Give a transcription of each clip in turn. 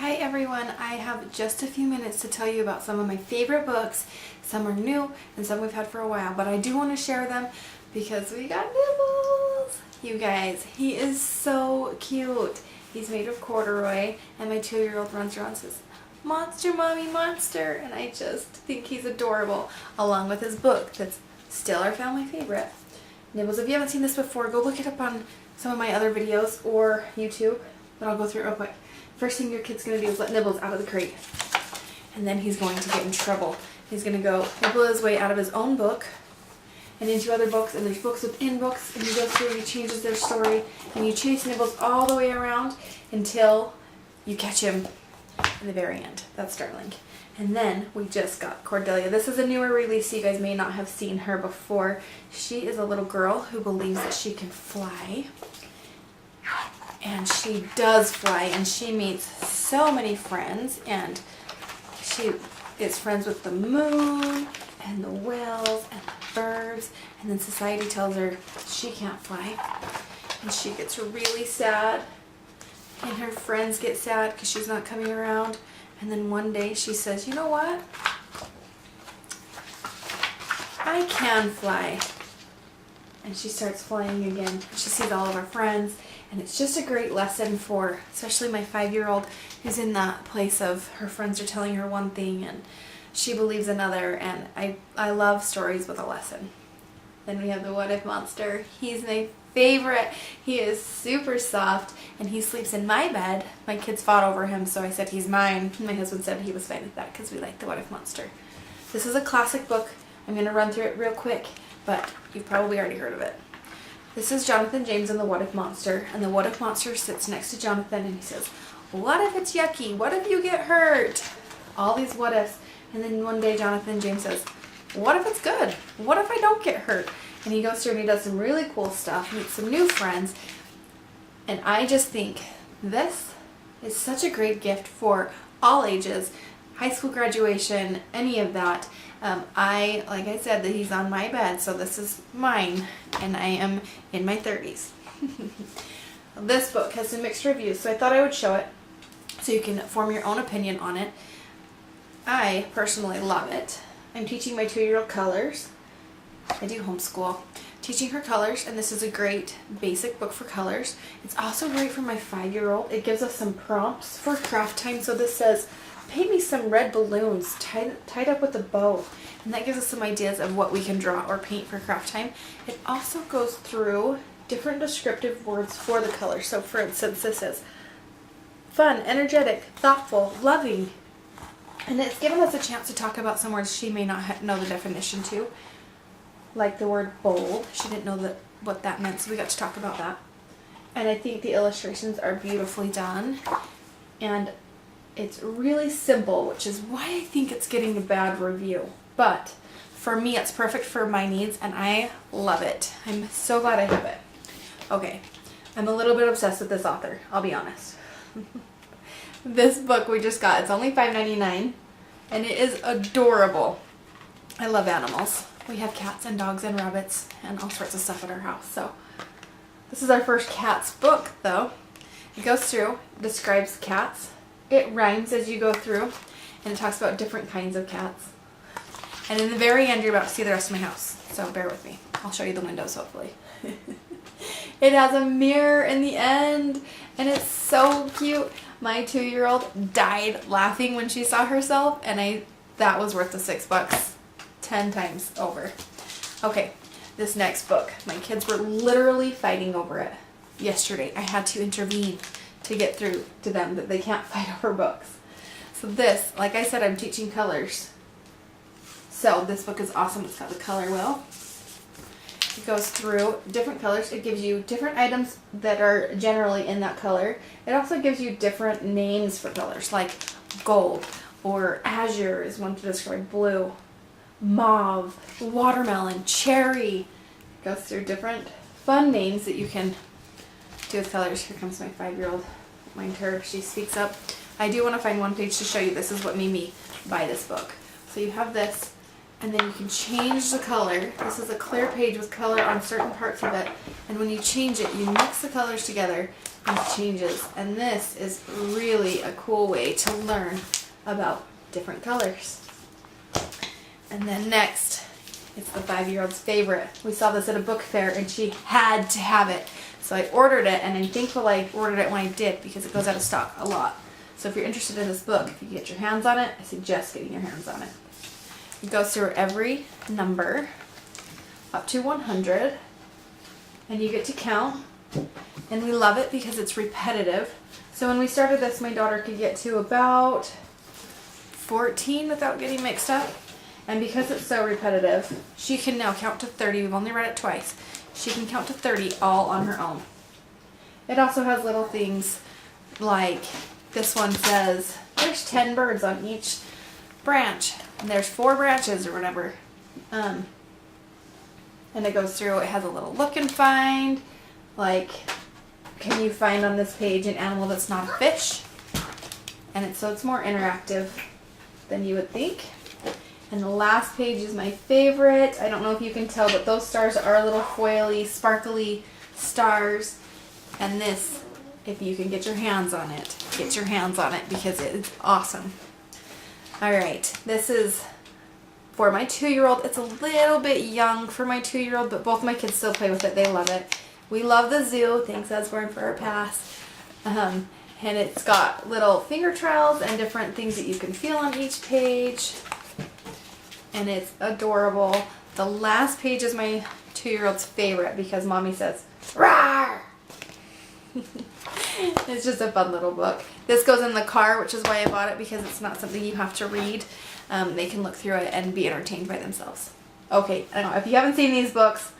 Hi everyone, I have just a few minutes to tell you about some of my favorite books. Some are new and some we've had for a while, but I do want to share them because we got Nibbles! You guys, he is so cute. He's made of corduroy and my 2-year-old runs around and says, "Monster, Mommy, monster!" And I just think he's adorable, along with his book that's still our family favorite. Nibbles, if you haven't seen this before, go look it up on some of my other videos or YouTube, but I'll go through it real quick. First thing your kid's going to do is let Nibbles out of the crate. And then he's going to get in trouble. He's going to go nibble his way out of his own book and into other books, and there's books within books, and he goes through and he changes their story, and you chase Nibbles all the way around until you catch him in the very end. That's Starling. And then we just got Cordelia. This is a newer release, so you guys may not have seen her before. She is a little girl who believes that she can fly. And she does fly, and she meets so many friends, and she is friends with the moon and the whales and the birds, and then society tells her she can't fly, and she gets really sad, and her friends get sad because she's not coming around, and then one day she says, "You know what? I can fly." And she starts flying again. She sees all of her friends, and it's just a great lesson for especially my 5-year-old who's in that place of her friends are telling her one thing and she believes another, and I love stories with a lesson. Then we have the What If Monster. He's my favorite. He is super soft and he sleeps in my bed. My kids fought over him, so I said he's mine. My husband said he was fine with that because we like the What If Monster. This is a classic book. I'm going to run through it real quick, but you've probably already heard of it. This is Jonathan James and the What If Monster, and the What If Monster sits next to Jonathan and he says, "What if it's yucky? What if you get hurt?" All these what ifs, and then one day Jonathan James says, "What if it's good? What if I don't get hurt?" And he goes through and he does some really cool stuff, meets some new friends, and I just think this is such a great gift for all ages, high school graduation, any of that. Like I said, that he's on my bed, so this is mine, and I am in my 30s. This book has some mixed reviews, so I thought I would show it so you can form your own opinion on it. I personally love it. I'm teaching my 2-year-old colors. I do homeschool. Teaching her colors, and this is a great basic book for colors. It's also great for my 5-year-old. It gives us some prompts for craft time. So this says, "Paint me some red balloons tied up with a bow," and that gives us some ideas of what we can draw or paint for craft time. It also goes through different descriptive words for the color. So for instance, this is fun, energetic, thoughtful, loving, and it's given us a chance to talk about some words she may not know the definition to, like the word bold. She didn't know what that meant, so we got to talk about that. And I think the illustrations are beautifully done, and it's really simple, which is why I think it's getting a bad review. But for me, it's perfect for my needs, and I love it. I'm so glad I have it. Okay, I'm a little bit obsessed with this author, I'll be honest. This book we just got, it's only $5.99, and it is adorable. I love animals. We have cats and dogs and rabbits and all sorts of stuff at our house. So this is our first cats book, though. It goes through, describes cats. It rhymes as you go through, and it talks about different kinds of cats. And in the very end, you're about to see the rest of my house, so bear with me. I'll show you the windows, hopefully. It has a mirror in the end, and it's so cute. My 2-year-old died laughing when she saw herself, and that was worth the $6, 10 times over. Okay, this next book. My kids were literally fighting over it yesterday. I had to intervene to get through to them that they can't fight over books. So this, like I said, I'm teaching colors. So this book is awesome. It's got the color wheel. It goes through different colors. It gives you different items that are generally in that color. It also gives you different names for colors, like gold or azure is one to describe blue, mauve, watermelon, cherry. It goes through different fun names that you can do with colors. Here comes my 5-year-old. Mind her, she speaks up. I do want to find one page to show you. This is what made me buy this book. So you have this, and then you can change the color. This is a clear page with color on certain parts of it, and when you change it, you mix the colors together and changes. And this is really a cool way to learn about different colors. And then next, it's the 5-year-old's favorite. We saw this at a book fair and she had to have it. So I ordered it, and I'm thankful I ordered it when I did because it goes out of stock a lot. So if you're interested in this book, if you get your hands on it, I suggest getting your hands on it. It goes through every number up to 100, and you get to count. And we love it because it's repetitive. So when we started this, my daughter could get to about 14 without getting mixed up. And because it's so repetitive, she can now count to 30. We've only read it twice. She can count to 30 all on her own. It also has little things like this one says there's 10 birds on each branch. And there's 4 branches or whatever. And it goes through, it has a little look and find. Like, can you find on this page an animal that's not a fish? And so it's more interactive than you would think. And the last page is my favorite. I don't know if you can tell, but those stars are little foily, sparkly stars. And this, if you can get your hands on it, get your hands on it because it's awesome. Alright, this is for my 2-year-old. It's a little bit young for my 2-year-old, but both my kids still play with it. They love it. We love the zoo. Thanks, Usborne, for our pass. And it's got little finger trails and different things that you can feel on each page. And it's adorable. The last page is my 2-year-old's favorite because Mommy says, "Rawr!" It's just a fun little book. This goes in the car, which is why I bought it, because it's not something you have to read. They can look through it and be entertained by themselves. Okay, I know, if you haven't seen these books,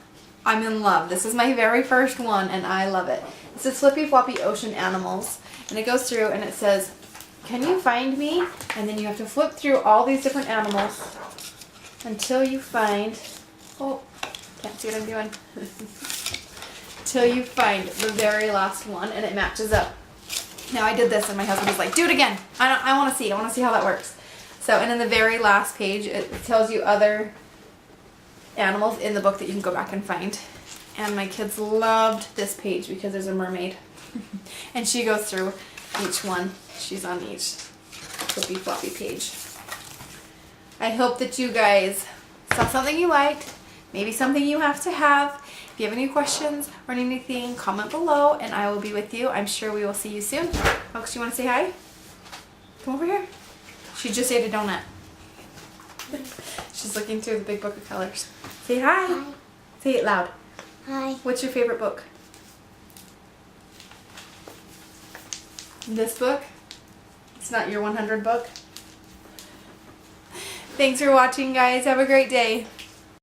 I'm in love. This is my very first one, and I love it. This is Flippy Floppy Ocean Animals, and it goes through and it says, "Can you find me?" And then you have to flip through all these different animals until you find, oh, can't see what I'm doing, till you find the very last one, and it matches up. Now I did this and my husband was like, "Do it again. I want to see how that works." So, and in the very last page, it tells you other animals in the book that you can go back and find. And my kids loved this page because there's a mermaid. And she goes through each one. She's on each flippy floppy page. I hope that you guys saw something you liked, maybe something you have to have. If you have any questions or anything, comment below and I will be with you. I'm sure we will see you soon. Folks, you want to say hi? Come over here. She just ate a donut. She's looking through the big book of colors. Say hi. Hi. Say it loud. Hi. What's your favorite book? This book? It's not your 100 book? Thanks for watching, guys. Have a great day.